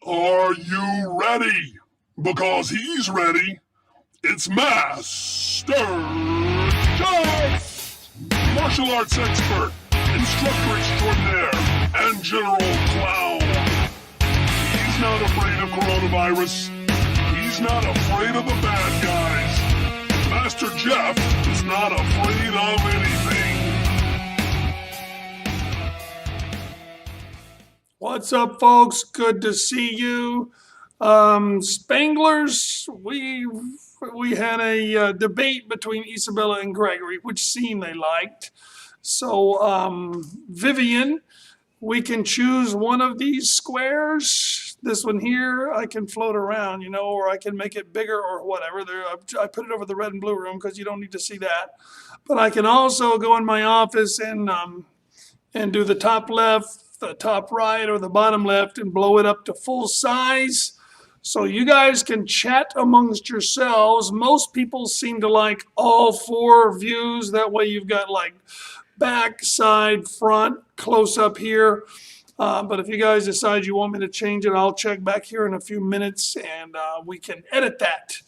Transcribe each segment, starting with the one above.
Are you ready? Because he's ready. It's Master Jeff! Martial arts expert, instructor extraordinaire, and general clown. He's not afraid of coronavirus. He's not afraid of the bad guys. Master Jeff is not afraid of anything. What's up, folks? Good to see you. Spanglers, we had a debate between Isabella and Gregory, which scene they liked. So, Vivian, we can choose one of these squares. This one here, I can float around, you know, or I can make it bigger or whatever. I put it over the red and blue room because you don't need to see that. But I can also go in my office and do the top left, the top right, or the bottom left and blow it up to full size. So you guys can chat amongst yourselves. Most people seem to like all four views. That way you've got like back, side, front, close up here. But if you guys decide you want me to change it, I'll check back here in a few minutes and we can edit that.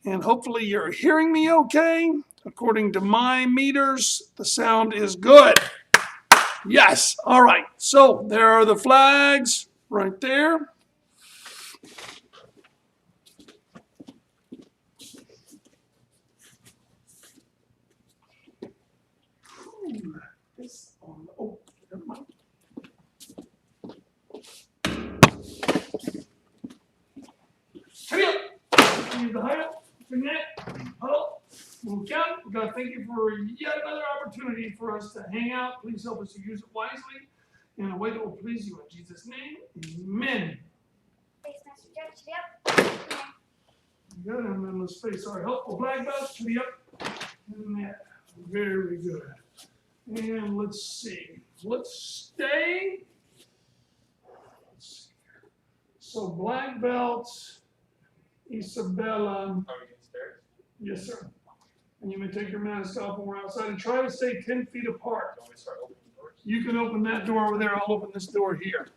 And hopefully you're hearing me okay. According to my meters, the sound is good. Yes. All right. So there are the flags right there. Oh, never mind. Hurry up. Use the height. Bring that. Huddle. Move down. We've got to thank you for yet another opportunity for us to hang out. Please help us to use it wisely in a way that will please you. In Jesus' name, amen. Face Master Jeff, to the up. Good, and then let's face our helpful black belts to the up and that. Very good. And let's see. Let's stay. Let's see here. So black belts, Isabella. Are we getting stairs? Yes, sir. And you may take your mask off when we're outside and try to stay 10 feet apart. Don't we start opening doors? You can open that door over there. I'll open this door here.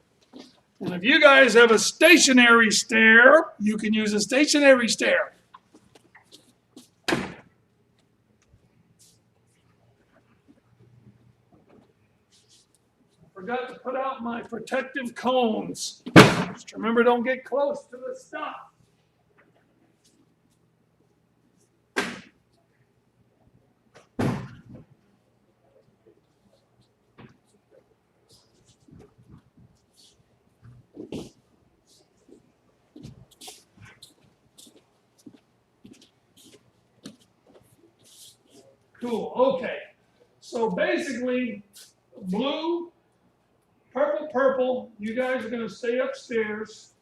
And if you guys have a stationary stair, you can use a stationary stair. Forgot to put out my protective cones. Just remember, don't get close to the stuff. Cool. Okay. So basically, blue, purple, purple. You guys are going to stay upstairs.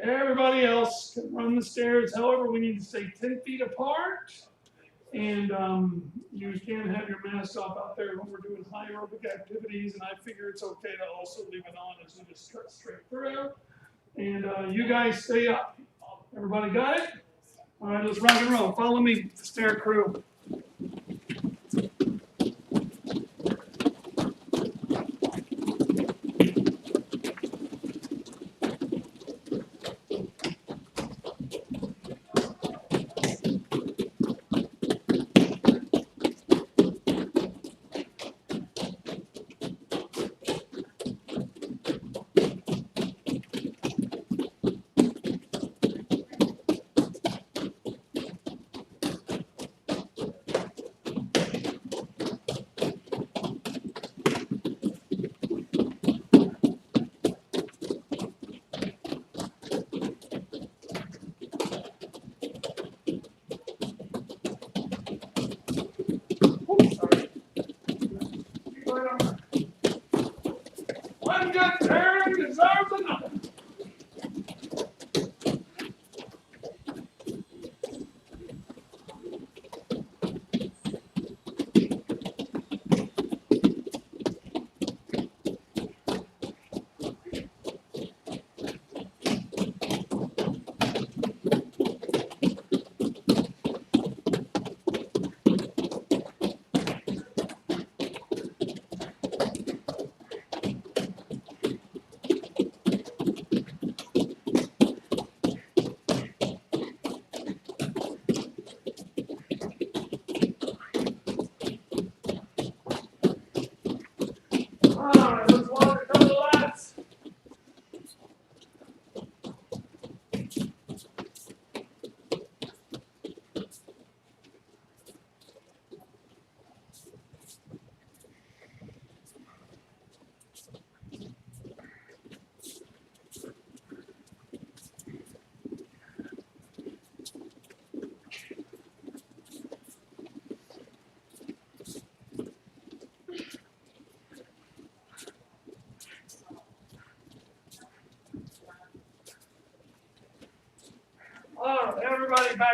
Everybody else can run the stairs. However, we need to stay 10 feet apart. And you can have your mask off out there when we're doing high aerobic activities. And I figure it's okay to also leave it on as you just cut straight through. And you guys stay up. Everybody got it? All right, let's rock and roll. Follow me, stair crew. One good turn deserves another.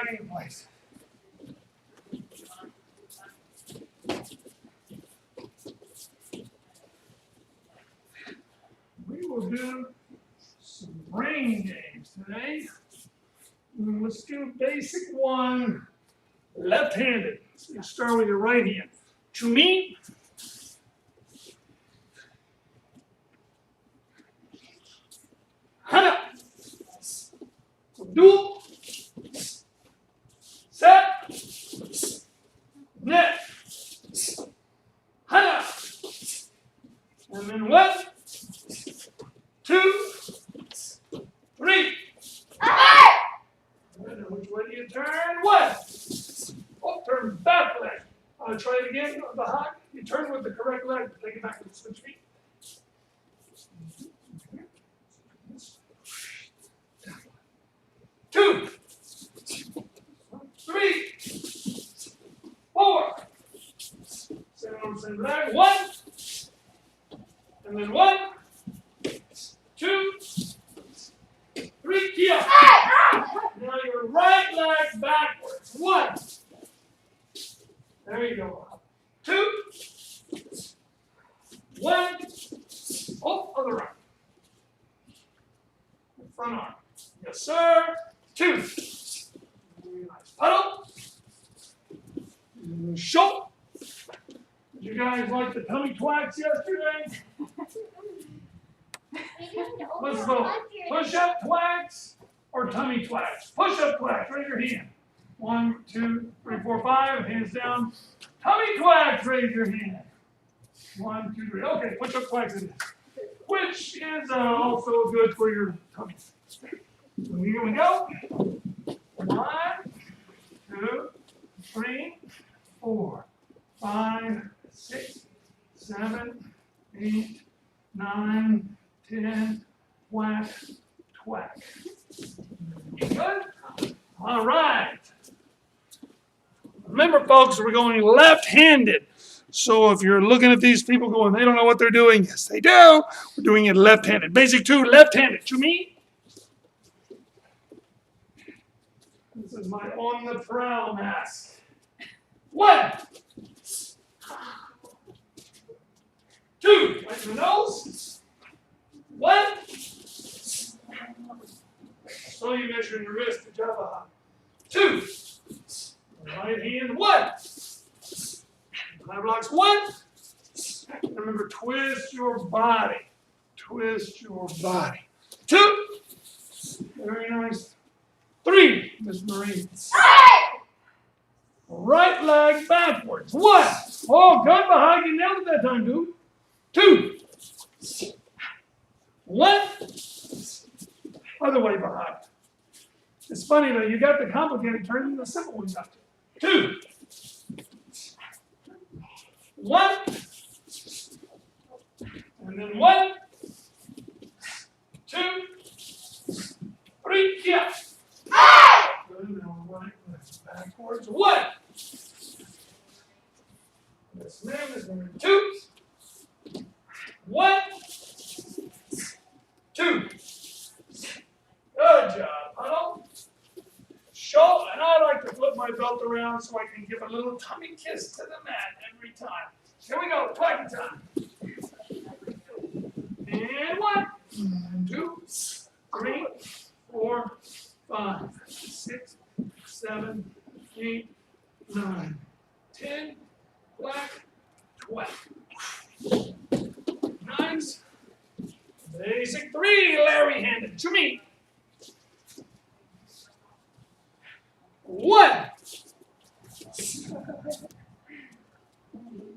everybody in place. We will do some brain games today. Let's do basic one, left-handed. So you start with your right hand. To me, hana, do, set, net, hana, and then 1, 2, 3. And which way do you turn? 1. Oh, turn back leg. I'll try it again. Behind. You turn with the correct leg. Take it back and switch feet. 2, 3, 4. Same arm, same leg. 1. And then 1, 2, 3. Kia. Now your right leg backwards. 1. There you go. 2. 1. Oh, other arm. Front arm. Yes, sir. 2. Very nice. Puddle. Show. Did you guys like the tummy twacks yesterday? Let's vote. Push-up twacks or tummy twacks? Push-up twacks. Raise your hand. 1, 2, 3, 4, 5. Hands down. Tummy twacks. Raise your hand. 1, 2, 3. Okay, push-up twacks it is. Which is also good for your tummy. So here we go. 1, 2, 3, 4, 5, 6, 7, 8, 9, 10. Whack, twack. You good? All right. Remember, folks, we're going left-handed. So if you're looking at these people going, they don't know what they're doing. Yes, they do. We're doing it left-handed. Basic 2, left-handed. To me. This is my on the prowl mask. 1. 2. Right in the nose. 1. So you measure your wrist to Java. 2. Right hand. 1. High blocks. 1. Remember, twist your body. Twist your body. 2. Very nice. 3. Miss Marie. Right leg backwards. 1. Oh, good behind you. Nailed it that time, dude. 2. 1. Other way behind. It's funny though, you got the complicated turn and the simple one got to. 2. 1. And then 1. 2. 3. Yeah. Good. Now right leg backwards. 1. Yes, ma'am. This one. 2. 1. 2. Good job, huddle. Show, and I like to flip my belt around so I can give a little tummy kiss to the mat every time. Here we go, twacky time. And 1, 2, 3, 4, 5, 6, 7, 8, 9, 10. Black, twack. 9s. Basic 3, Larry handed to me. 1.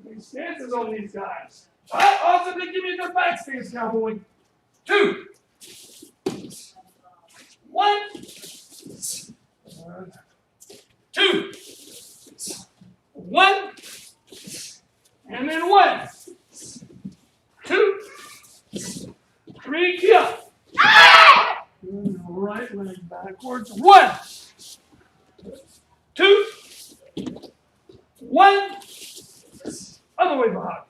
Big stances on these guys. Awesome, they give me a good back stance, cowboy. 2. 1. 2. 1. And then 1. 2. 3, kill. Right leg backwards. 1. 2. 1. Other way behind.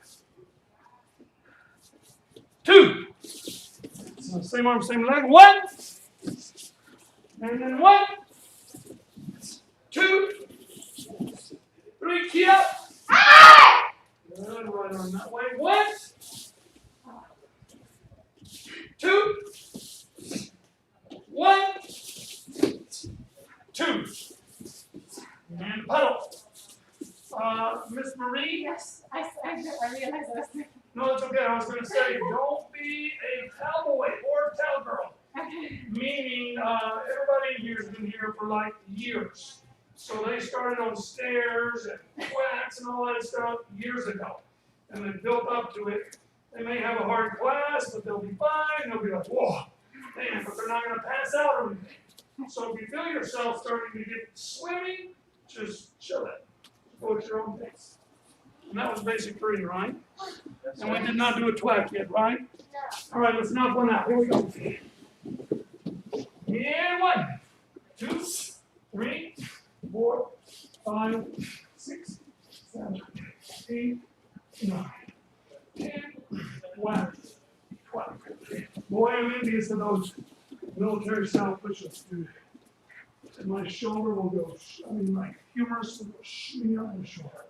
2. So same arm, same leg. 1. And then 1. ready? Yes, I realized I was thinking. No, it's okay. I was going to say, don't be a cowboy or a cowgirl. Okay. Meaning, everybody here has been here for like years. So they started on stairs and quacks and all that stuff years ago. And they built up to it. They may have a hard class, but they'll be fine. They'll be like, whoa, man, but they're not going to pass out or anything. So if you feel yourself starting to get swimming, just chill it. Go at your own pace. And that was basic 3, right? And we did not do a twack yet, right? All right, let's knock one out. Here we go. And 1, 2, 3, 4, 5, 6, 7, 8, 9, 10, 11, 12. Boy, I'm envious of those military style push-ups, dude. And my shoulder will go, my humerus will go shooting out my shoulder.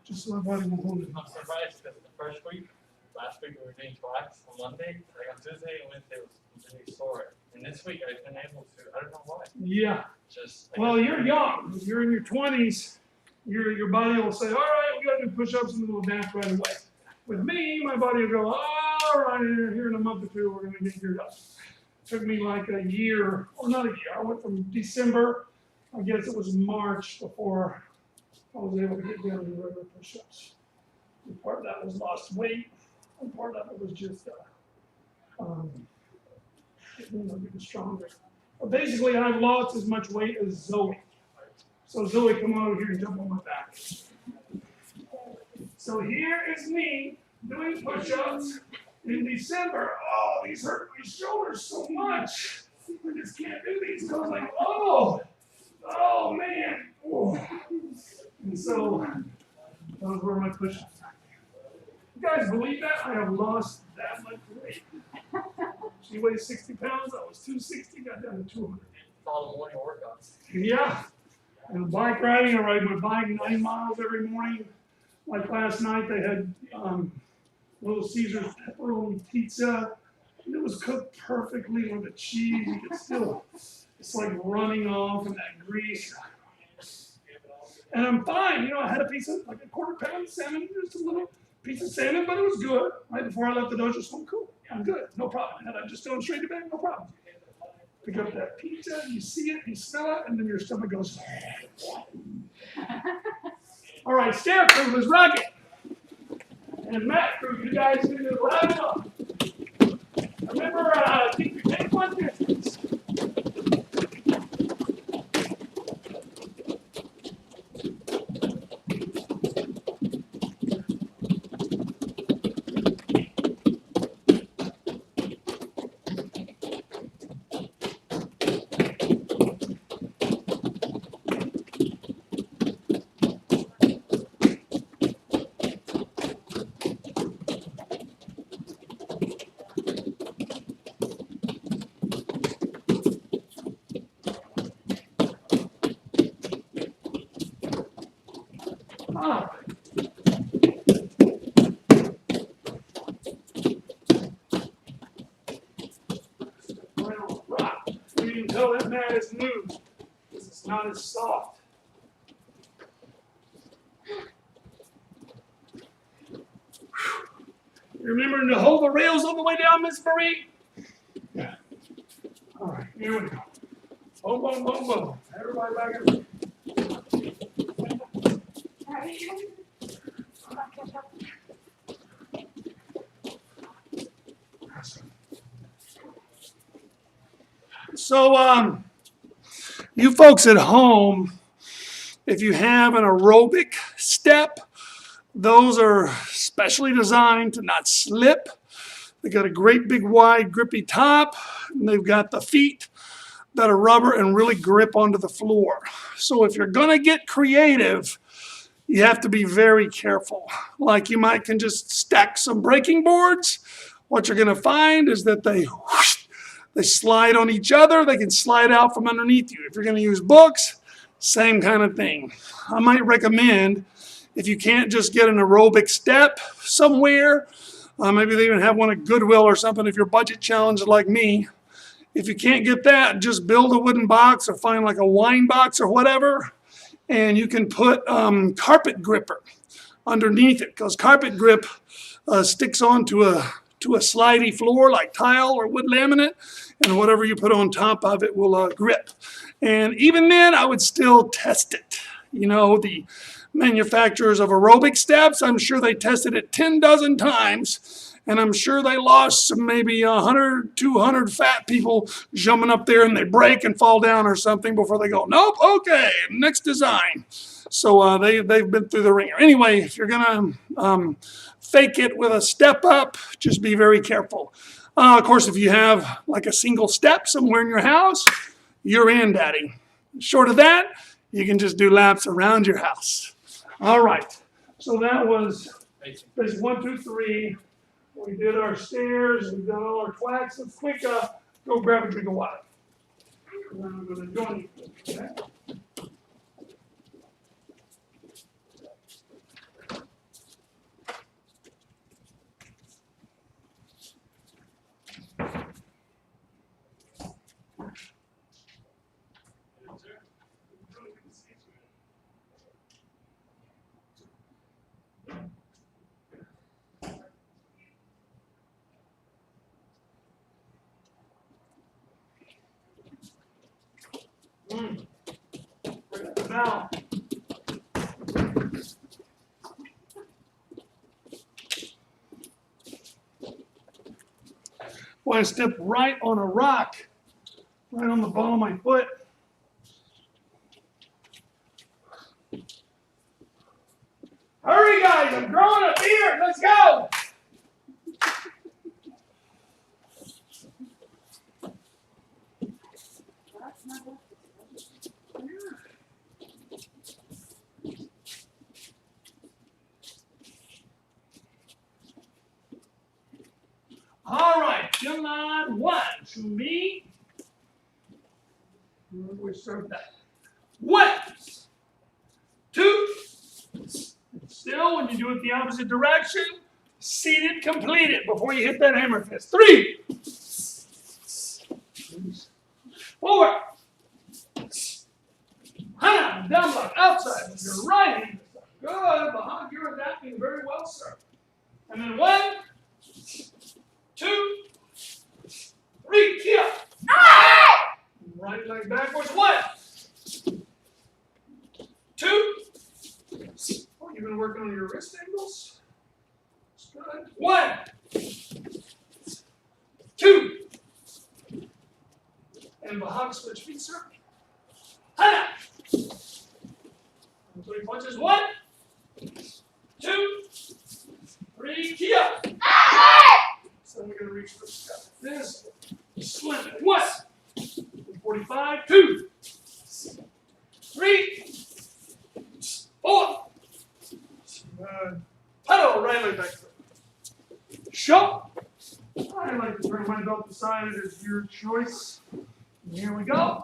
Just so my body will hold it. I'm surprised because the first week, last week we were doing twice on Monday, like on Tuesday and Wednesday was completely sore. And this week I've been able to, I don't know why. Yeah. Just. Well, you're young. You're in your 20s. Your body will say, all right, we got to do push-ups, and then we'll adapt right away. With me, my body will go, all right, here in a month or 2, we're going to get geared up. It took me like a year, or not a year. I went from December, I guess it was March, before I was able to get down to regular push-ups. And part of that was lost weight, and part of it was just getting stronger. But basically, I've lost as much weight as Zoe. So Zoe, come on over here and jump on my back. So here is me doing push-ups in December. Oh, these hurt my shoulders so much. I just can't do these. So I was like, oh man. Oh. And so those were my push-ups. You guys believe that? I have lost that much weight. She weighs 60 pounds. I was 260, got down to 200. All the morning workouts. Yeah. And bike riding, I ride my bike 9 miles every morning. Like last night, they had Little Caesar's pepperoni pizza. And it was cooked perfectly with the cheese. You could still, it's like running off in that grease. And I'm fine. I had a piece of, like a quarter-pound salmon, just a little piece of salmon, but it was good. Right before I left the dojo, so I'm cool. I'm good. No problem. And I'm just going straight to bed, no problem. Pick up that pizza, you see it, you smell it, and then your stomach goes. All right, stair crew, let's rock it. And mat crew, you guys need to loud it up. Remember, keep your 10-foot distance. Until that mat is new, because it's not as soft. Remembering to hold the rails all the way down, Miss Marie? Yeah. All right, here we go. Boom, boom, boom, boom. Everybody back in. So, you folks at home, if you have an aerobic step, those are specially designed to not slip. They got a great big wide grippy top, and they've got the feet that are rubber and really grip onto the floor. So if you're gonna get creative, you have to be very careful. Like you might can just stack some breaking boards. What you're gonna find is that they slide on each other. They can slide out from underneath you. If you're going to use books, same kind of thing. I might recommend, if you can't just get an aerobic step somewhere, maybe they even have one at Goodwill or something if you're budget challenged like me. If you can't get that, just build a wooden box or find like a wine box or whatever, and you can put carpet gripper. underneath it, because carpet grip sticks onto a slidey floor like tile or wood laminate, and whatever you put on top of it will grip. And even then, I would still test it. You know, the manufacturers of aerobic steps, I'm sure they tested it 10 dozen times, and I'm sure they lost maybe 100, 200 fat people jumping up there and they break and fall down or something before they go, nope, okay, next design. So they've been through the ringer. Anyway, if you're gonna fake it with a step up, just be very careful. Of course, if you have like a single step somewhere in your house, you're in, Daddy. Short of that, you can just do laps around your house. All right, so that was basic 1, 2, 3. We did our stairs, we did all our twacks. Let's quick go grab a drink of water. And then I'm gonna join you. Okay? Now, well, I stepped right on a rock, right on the ball of my foot. Hurry, guys, I'm growing a beard. Let's go. All right, gym line 1 to me. We serve that. 1, 2. Still, when you do it the opposite direction, seated, completed before you hit that hammer fist. 3, 4. Down block, outside with your right hand. Good, Bahag, you're adapting very well, sir. And then 1, 2, 3, kia. Right leg backwards. 1, 2. Oh, you've been working on your wrist angles. That's good. 1, 2. And Bahag, switch feet, sir. Hana. 3 punches. 1, 2, 3, kia. So we're going to reach for this. Slim it. 1, 45, 2, 3, 4. Pedal right leg back. Show. I like to bring my belt beside it as your choice. Here we go.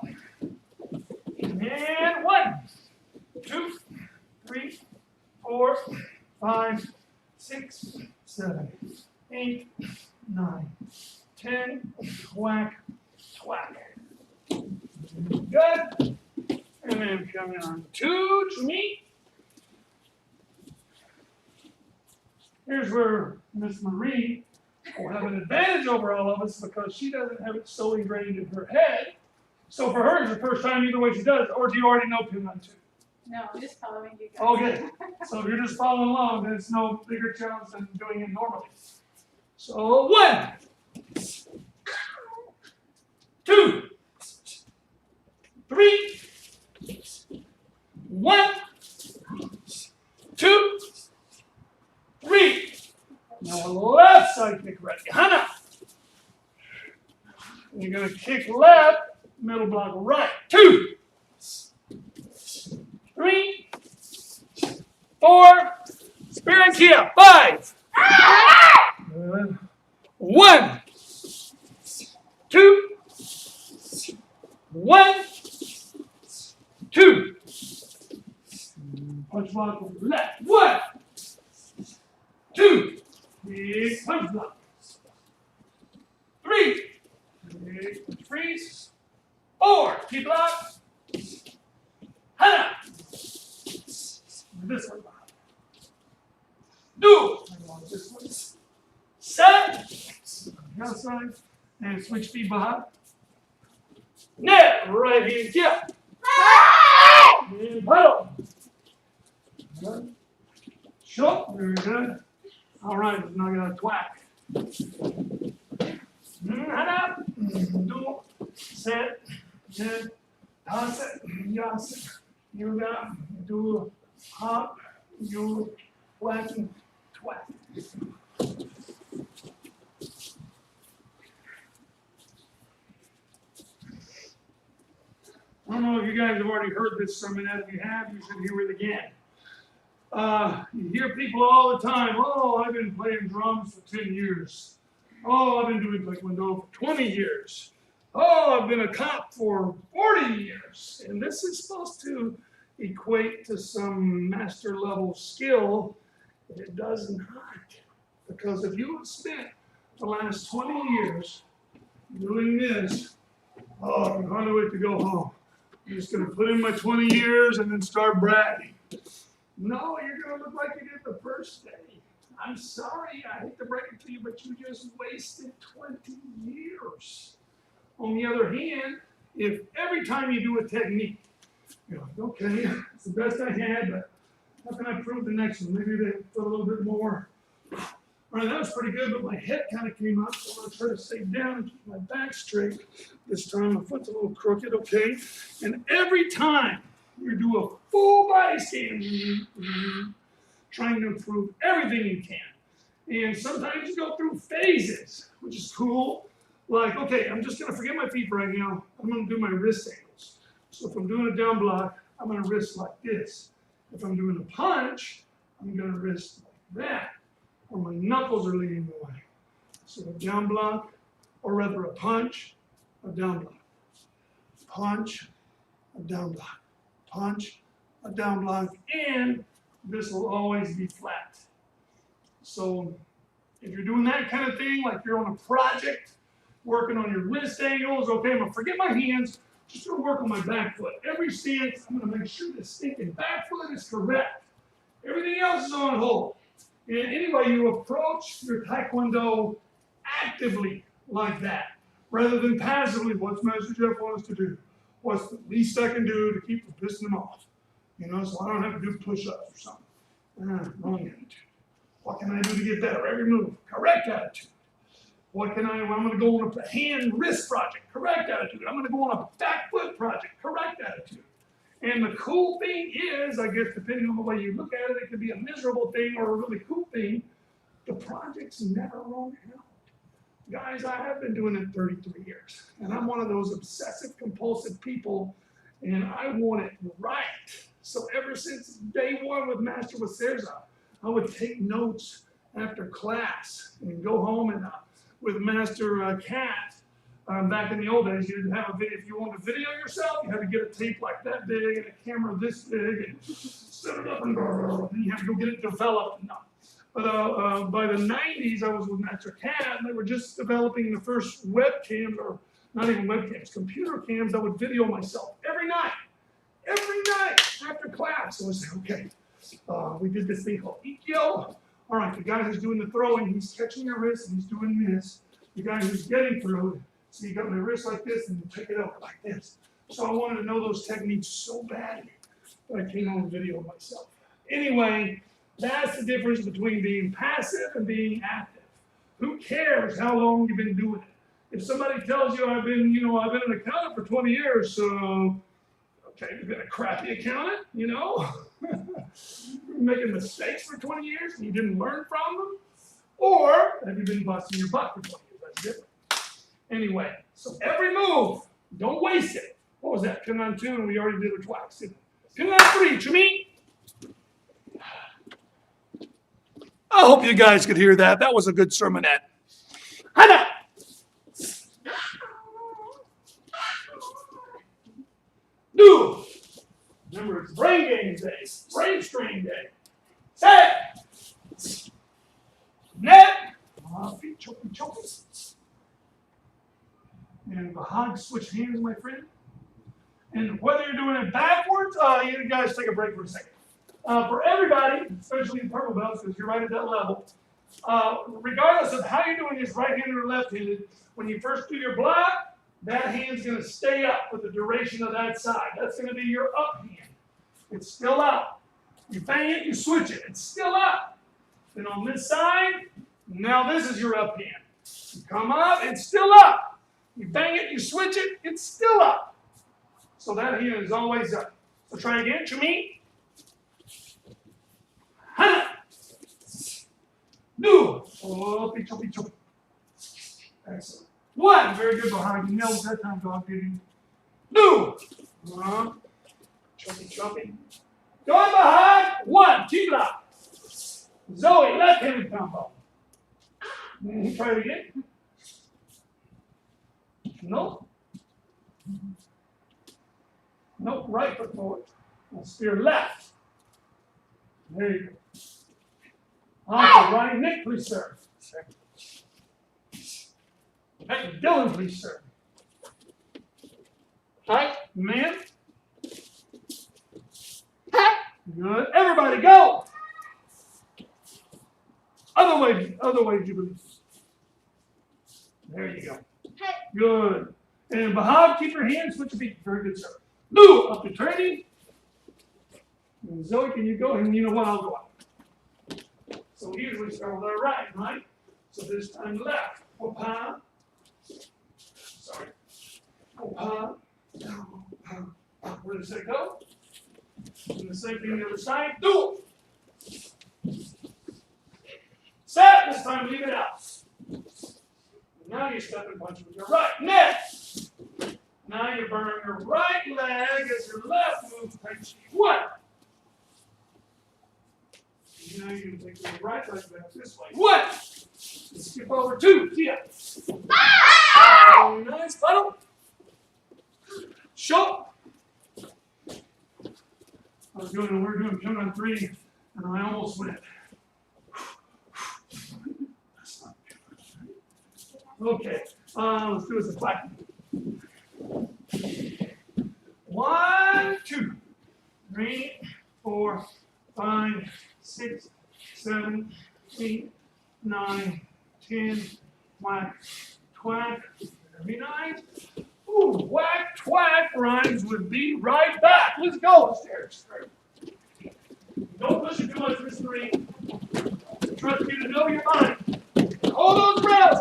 And 1, 2, 3, 4, 5, 6, 7, 8, 9, 10. Whack, thwack. Good. And then coming on 2 to me. Here's where Miss Marie will have an advantage over all of us because she doesn't have it so ingrained in her head. So for her, it's the first time either way she does. Or do you already know pin on 2? No, I'm just following you guys. Okay. So if you're just following along, then it's no bigger challenge than doing it normally. So 1, 2, 3, 1, 2, 3. Now left side kick ready. Hana. You're going to kick left, middle block right. 2, 3, 4. Spear and kia. 5. 1, 2, 1, 2. Punch block over left. 1, 2. Big punch block. 3. Big punch freeze. 4. Keep block. Hana. This one. Do. This one. Set. The outside. And switch feet behind. Net. Right hand kick. And pedal. Good. Short. Very good. All right. Now I got a twack. Head up. Do. Set. Set. Toss it. Yes. You got. Do. Hop. You. Whacking. Twack. I don't know if you guys have already heard this sermon. If you have, you should hear it again. You hear people all the time, oh, I've been playing drums for 10 years. Oh, I've been doing taekwondo for 20 years. Oh, I've been a cop for 40 years. And this is supposed to equate to some master level skill. It does not. Because if you have spent the last 20 years doing this, oh, I can hardly wait to go home. I'm just going to put in my 20 years and then start bragging. No, you're going to look like you did the first day. I'm sorry, I hate to break it to you, but you just wasted 20 years. On the other hand, if every time you do a technique, you're like, okay, it's the best I had, but how can I improve the next one? Maybe they put a little bit more. All right, that was pretty good, but my head kind of came up, so I'm going to try to stay down and keep my back straight. This time my foot's a little crooked, okay? And every time you do a full body scan, trying to improve everything you can. And sometimes you go through phases, which is cool. Like, okay, I'm just going to forget my feet right now. I'm going to do my wrist angles. So if I'm doing a down block, I'm going to wrist like this. If I'm doing a punch, I'm going to wrist like that. Or my knuckles are leading the way. So a down block, or rather a punch, a down block. Punch, a down block. Punch, a down block, and this will always be flat. So if you're doing that kind of thing, like you're on a project, working on your wrist angles, okay, I'm gonna forget my hands, just gonna work on my back foot. Every stance, I'm gonna make sure the stinking back foot is correct. Everything else is on hold. And anyway, you approach your taekwondo actively like that, rather than passively. What's Master Jeff wants us to do? What's the least I can do to keep from pissing them off? You know, so I don't have to do push-ups or something. Wrong attitude. What can I do to get better? Every move, correct attitude. What can I'm going to go on a hand-wrist project, correct attitude. I'm going to go on a back-foot project, correct attitude. And the cool thing is, I guess, depending on the way you look at it, it could be a miserable thing or a really cool thing. The project's never run out. Guys, I have been doing it 33 years, and I'm one of those obsessive-compulsive people, and I want it right. So ever since day one with Master Waserza, I would take notes after class and go home and with Master Cat. Back in the old days, you didn't have a video. If you wanted to video yourself, you had to get a tape like that big and a camera this big and set it up and you had to go get it developed. No. But by the 90s, I was with Master Cat, and they were just developing the first webcams, or not even webcams, computer cams that would video myself every night after class. I would say, okay, we did this thing called Ikkyo. All right, the guy who's doing the throwing, he's catching your wrist and he's doing this. The guy who's getting through, so you got my wrist like this and you take it out like this. So I wanted to know those techniques so badly that I came home and videoed myself. Anyway, that's the difference between being passive and being active. Who cares how long you've been doing it? If somebody tells you I've been an accountant for 20 years, so okay, you've been a crappy accountant, you know? Making mistakes for 20 years and you didn't learn from them? Or have you been busting your butt for 20 years? That's different. Anyway, so every move, don't waste it. What was that? Pin on 2, and we already did it twice. Pin on 3, Chimmy. I hope you guys could hear that. That was a good sermonette. Hana! Do. Remember, it's brain games day, brain strain day. Set. Net. Feet choking. And the hug, switch hands, my friend. And whether you're doing it backwards, you guys take a break for a second. For everybody, especially the purple belts, because you're right at that level, regardless of how you're doing this, right-handed or left-handed, when you first do your block, that hand's going to stay up for the duration of that side. That's going to be your up hand. It's still up. You bang it, you switch it. It's still up. Then on this side, now this is your up hand. You come up, it's still up. You bang it, you switch it, it's still up. So that hand is always up. So try again, Chumi. Hana. No. Oh, picho, picho. Excellent. One. Very good behind. You nailed that time, dog, did you? No. Choppy, choppy. Going behind. One. Tibla. Zoe, left-handed combo. Try it again. No. Nope, right foot forward. Now steer left. There you go. On to right. Nick, please serve. Hey, Dylan, please serve. Right, man. Good. Everybody go. Other way, Jubilee. There you go. Good. And Bahab, keep your hands, switch your feet. Very good, sir. Lou, up to turning. And Zoe, can you go? And you know what? I'll go up. So we usually start with our right? So this time left. Opa. Sorry. Opa. Where does it go? And the same thing on the other side. Do it. Set. This time leave it out. Now you step and punch with your right. Next. Now you burn your right leg as your left move takes you. What? Now you take your right leg back this way. What? Skip over two. Yeah. Nice. Funnel. Show. We were doing count on three, and I almost went. That's not good. Okay. Let's do it as a flat. 1, 2, 3, 4, 5, 6, 7, 8, 9, 10. Whack, twack. Very nice. Ooh, whack, twack rhymes with be right back. Let's go upstairs. Don't push it too much, Miss 3. Trust you to know your mind. Hold those rails.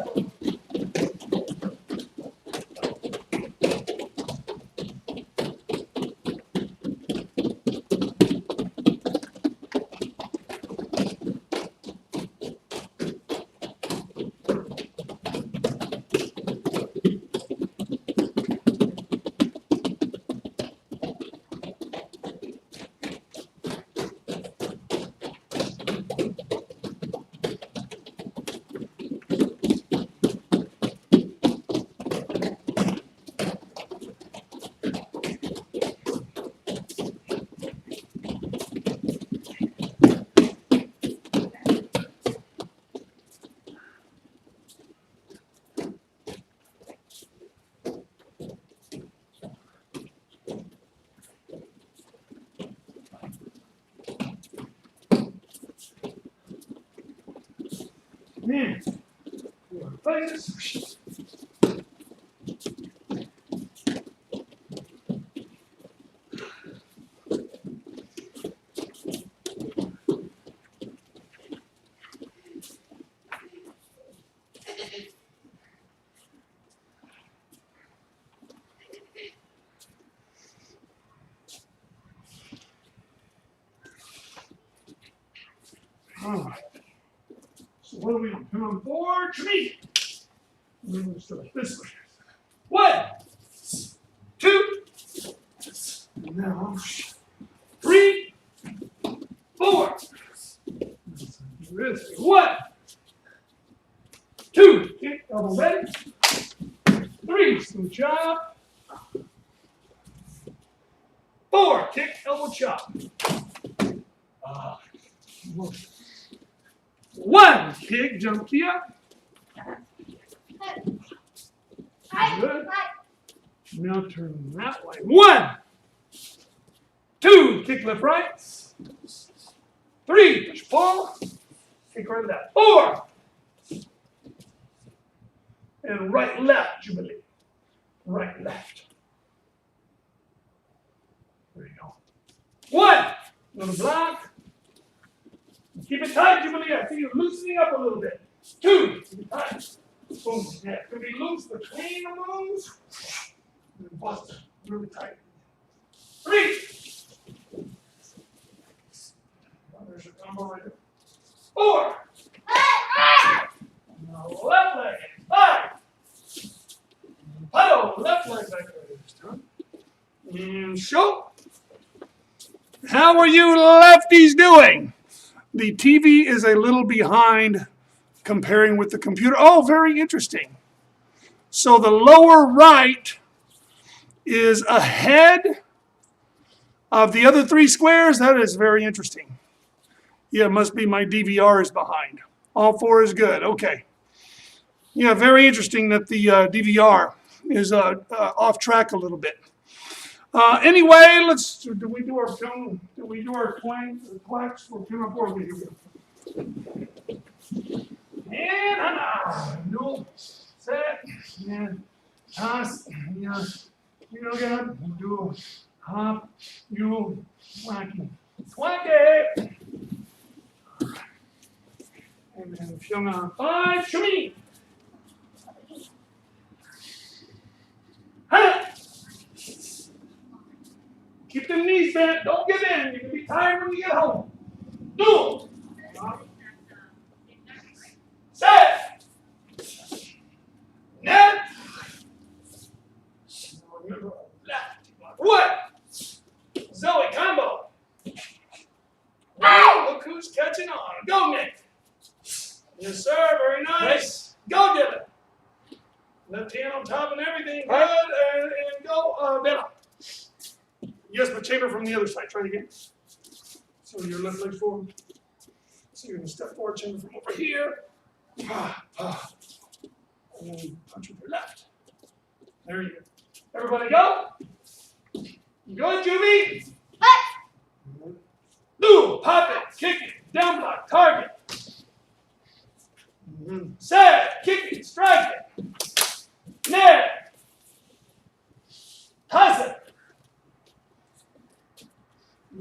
Man, faces. All right. So what do we do? Come on forward to me. We're going to start this way. 1, 2, now 3, 4. 1, 2, kick, elbow ready. 3, smooth chop. 4, kick, elbow chop. 1, kick, jump here. Good. Now turn that way. 1, 2, kick left right. 3, push, pull, kick right left. 4. And right, left, Jubilee. Right, left. There you go. 1. Little block. Keep it tight, Jubilee. I see you loosening up a little bit. 2. Keep it tight. Boom. Yeah, it's going to be loose between the moves. And bust it really tight. 3. There's your combo right there. 4. Now left leg. 5. Paddle, left leg back there this time. And show. How are you lefties doing? The TV is a little behind comparing with the computer. Oh, very interesting. So the lower right is ahead of the other 3 squares. That is very interesting. Yeah, it must be my DVR is behind. All 4 is good. Okay. Yeah, very interesting that the DVR is off track a little bit. Anyway, let's. Do we do our film? Do we do our clacks? We'll come up over here. And no, set, and toss, you know, again, do hop, you wacky, swacky. And then film on 5, shimmy. Keep them knees bent. Don't give in. You can be tired when you get home. Do it. Set. Net. Left. What? Zoe combo. Wow, look who's catching on. Go, Nick. Yes, sir. Very nice. Go, Dylan. Left hand on top and everything. Good. And go, Dylan. Yes, but chamber from the other side. Try it again. So your left leg forward. So you're going to step forward, chamber from over here. And then punch with your left. There you go. Everybody go. Good, Juby. Do, pop it, kick it, down block, target. Set, kick it, strike it. Net. Toss it.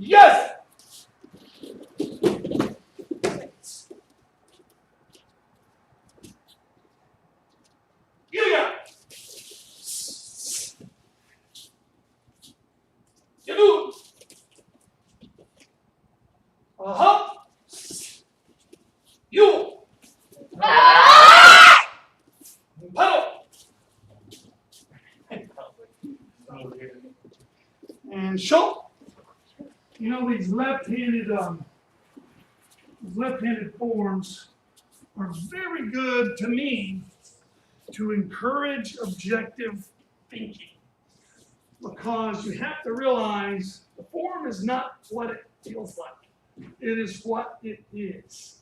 Yes! You got it. You do. You. Paddle. And show. You know, these left-handed forms are very good to me to encourage objective thinking, because you have to realize the form is not what it feels like. It is what it is.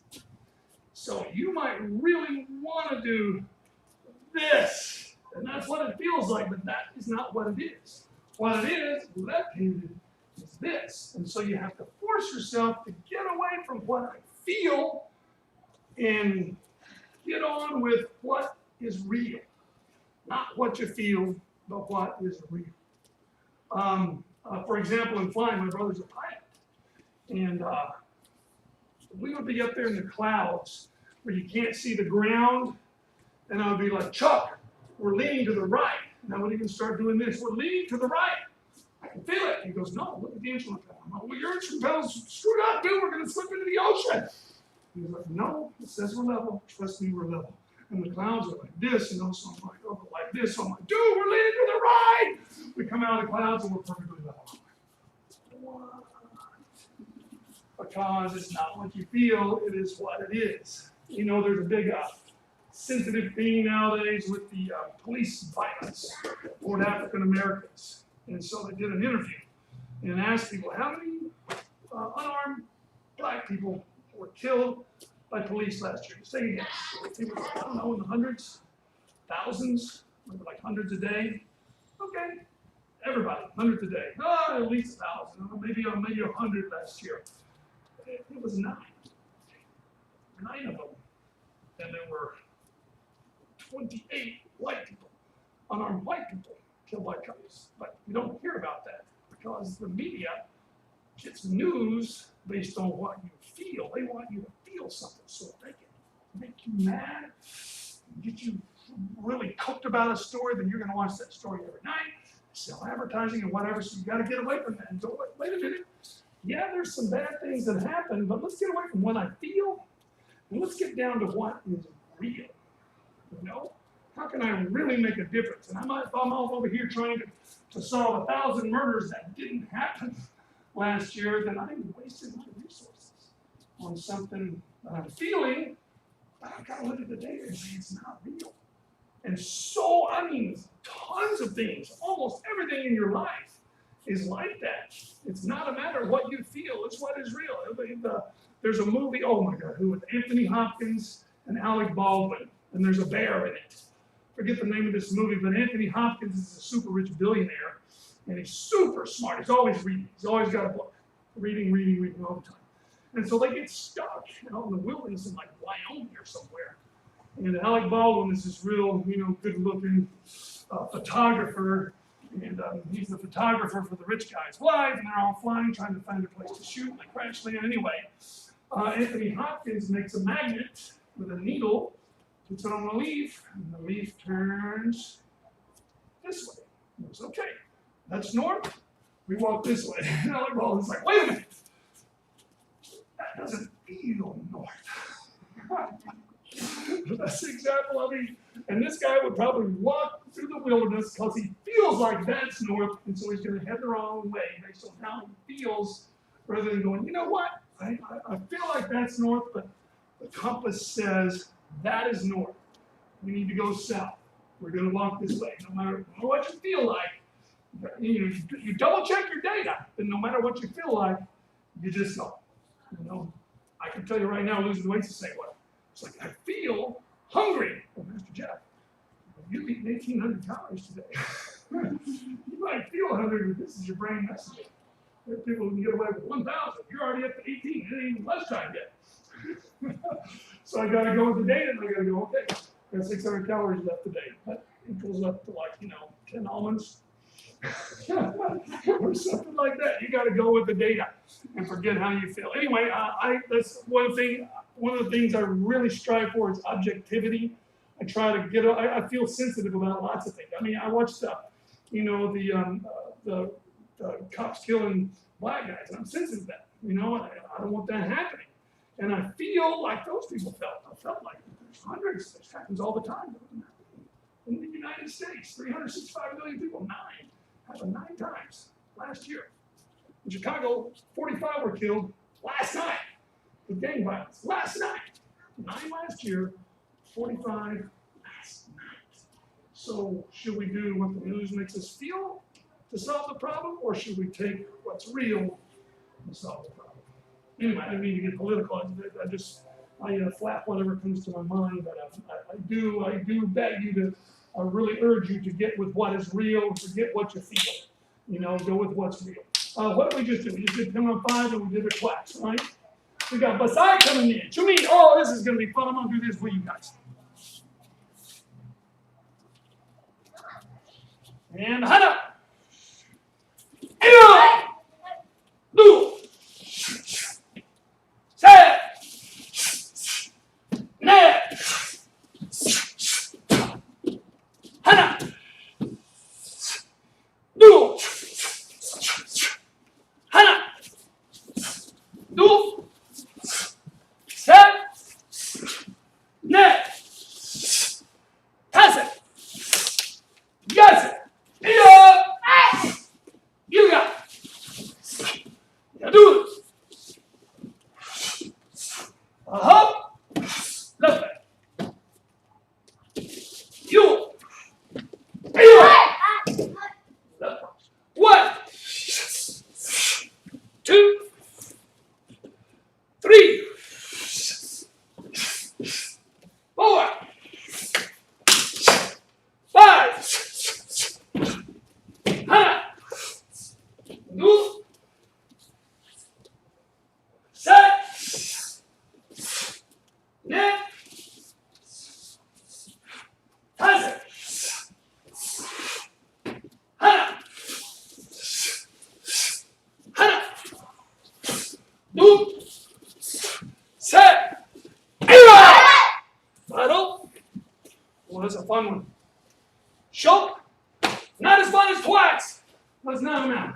So you might really want to do this, and that's what it feels like, but that is not what it is. What it is, left-handed, is this. And so you have to force yourself to get away from what I feel and get on with what is real. Not what you feel, but what is real. For example, in flying, my brother's a pilot. And we would be up there in the clouds where you can't see the ground. And I would be like, Chuck, we're leaning to the right. And I would even start doing this. We're leaning to the right. I can feel it. He goes, no, look at the instrument pedal. I'm like, well, your instrument pedal's screwed up, dude. We're going to slip into the ocean. He was like, no, it says we're level. Trust me, we're level. And the clouds are like this, you know, so I'm like, oh, like this. So I'm like, dude, we're leaning to the right. We come out of the clouds and we're perfectly level. What? Because it's not what you feel, it is what it is. You know, there's a big sensitive thing nowadays with the police violence toward African Americans. And so they did an interview and asked people, how many unarmed black people were killed by police last year? Say again. It was, I don't know, in the hundreds, thousands, maybe like hundreds a day. Okay, everybody, hundreds a day. Oh, at least 1,000, maybe 100 last year. it was 9. 9 of them. And there were 28 white people, unarmed white people, killed by cops. But you don't hear about that because the media gets news based on what you feel. They want you to feel something so they can make you mad, get you really cooked about a story, then you're going to watch that story every night, sell advertising and whatever, so you got to get away from that and go, wait a minute. Yeah, there's some bad things that happen, but let's get away from what I feel and let's get down to what is real. You know? How can I really make a difference? And if I'm all over here trying to solve 1,000 murders that didn't happen last year, then I'm wasting my resources on something that I'm feeling, but I've got to look at the data and say it's not real. And so, I mean, tons of things, almost everything in your life is like that. It's not a matter of what you feel, it's what is real. There's a movie, oh my God, who with Anthony Hopkins and Alec Baldwin, and there's a bear in it. Forget the name of this movie, but Anthony Hopkins is a super rich billionaire, and he's super smart. He's always reading. He's always got a book. Reading all the time. And so they get stuck out in the wilderness in like Wyoming or somewhere. And Alec Baldwin is this real, good-looking photographer, and he's the photographer for the rich guy's wife, and they're all flying, trying to find a place to shoot, and they crash land anyway. Anthony Hopkins makes a magnet with a needle, puts it on a leaf, and the leaf turns this way. And it's okay. That's north. We walk this way. And Alec Baldwin's like, wait a minute. That doesn't feel north. That's the example of it. And this guy would probably walk through the wilderness because he feels like that's north, and so he's going to head the wrong way based on how he feels, rather than going, you know what? I feel like that's north, but the compass says that is north. We need to go south. We're going to walk this way. No matter what you feel like, you double check your data, and no matter what you feel like, you just go. I can tell you right now, losing weight's the same way. It's like, I feel hungry. Well, Mr. Jeff, you've eaten 1,800 calories today. You might feel hungry, but this is your brain messaging. There are people who can get away with 1,000. You're already up to 18. It ain't even lunchtime yet. So I got to go with the data, and I got to go, okay, I got 600 calories left today. That equals up to 10 almonds. Or something like that. You got to go with the data and forget how you feel. Anyway, that's one thing. One of the things I really strive for is objectivity. I try to get. I feel sensitive about lots of things. I mean, I watched the cops killing black guys, and I'm sensitive to that. I don't want that happening. And I feel like those people felt. I felt like there's hundreds. This happens all the time. In the United States, 365 million people, 9. Happened 9 times last year. In Chicago, 45 were killed last night with gang violence. Last night. 9 last year, 45 last night. So should we do what the news makes us feel to solve the problem, or should we take what's real and solve the problem? Anyway, I didn't mean to get political. I flap whatever comes to my mind, but I do beg you to. I really urge you to get with what is real, forget what you feel. Go with what's real. What did we just do? We just did 10 on 5 and we did a class, right? We got Basai coming in. Chumi, this is going to be fun. I'm going to do this for you guys. And Hana. Lu. Say. Ne. Hana. Du. Hana. Du. Set. Ne. Pass it. Yes. Yeah. that's a fun one. Shulk, not as fun as twats. Let's knock him out.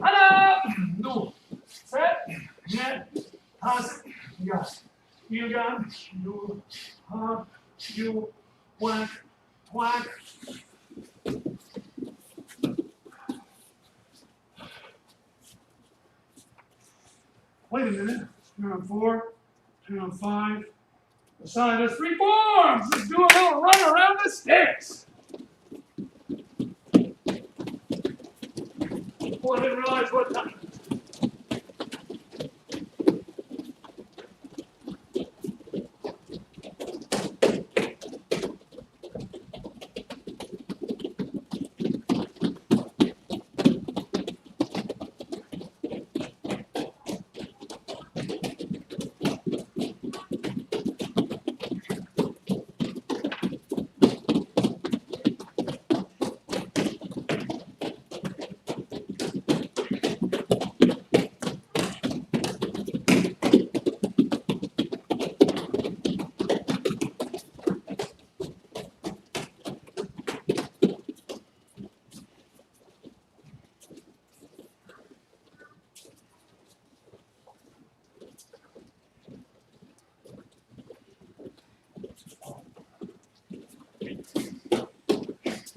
Up. No. Set. Net. Toss it. You got it. You got it. You. You. Whack. Whack. Wait a minute. Turn on 4. Turn on 5. Assign us 3 forms. Let's do a little run around the sticks. Oh, I didn't realize what time.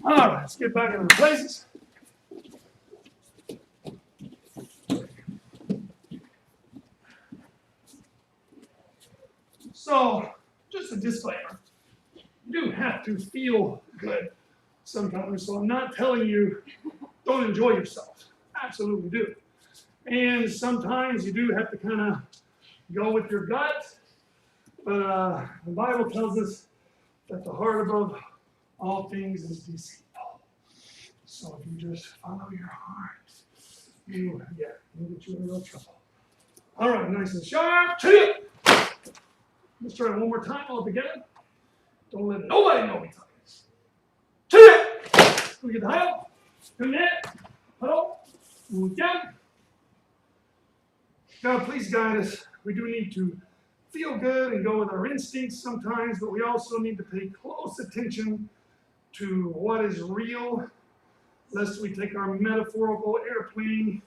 All right, let's get back in our places. So, just a disclaimer. You do have to feel good sometimes. So I'm not telling you don't enjoy yourself. Absolutely do. And sometimes you do have to kind of go with your gut. But the Bible tells us that the heart above all things is deceitful. So if you just follow your heart, you'll get you in real trouble. All right, nice and sharp. Chip. Let's try it one more time all together. Don't let nobody know we talk this. Chip. We get the help. Good net. Huddle. Move down. God, please guide us. We do need to feel good and go with our instincts sometimes, but we also need to pay close attention to what is real, lest we take our metaphorical airplane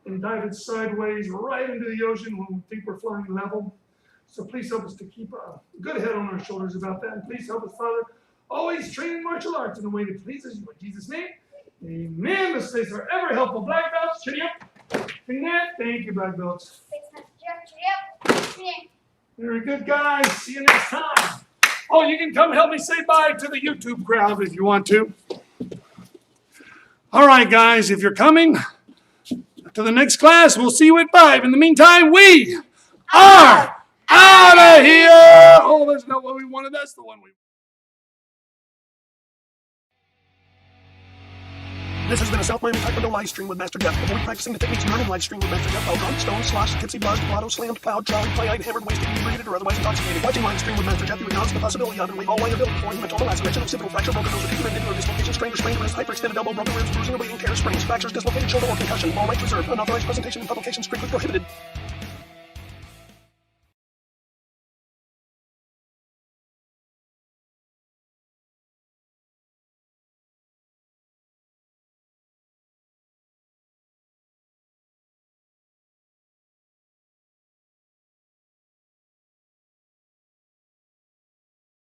and dive it sideways right into the ocean when we think we're flying level. So please help us to keep a good head on our shoulders about that. And please help us, Father, always train martial arts in a way that pleases you. In Jesus' name, amen. Let's place our ever helpful black belts. Chin up. Thank you, black belts. Thanks, Master Jeff. Chitty up. Very good, guys. See you next time. Oh, you can come help me say bye to the YouTube crowd if you want to. All right, guys, if you're coming to the next class, we'll see you at 5. In the meantime, we are out of here. Oh, that's not what we wanted. That's the one we wanted. This has been a South Miami Taekwondo live stream with Master Jeff. Avoid practicing the techniques learned in live stream with Master Jeff while drunk, stoned, sloshed, tipsy, buzzed, blotto, slammed, plowed, jolly, play-eyed, hammered, wasted, inebriated, or otherwise intoxicated. Watching live stream with Master Jeff, you acknowledge the possibility of underlying all liability for hematoma, laceration, occipital fracture, broken nose, articular dislocation, strained wrist, hyperextended elbow, broken ribs, bruising or bleeding, tear, sprains, fractures, dislocated shoulder, or concussion. All rights reserved. Unauthorized presentation and publication strictly prohibited.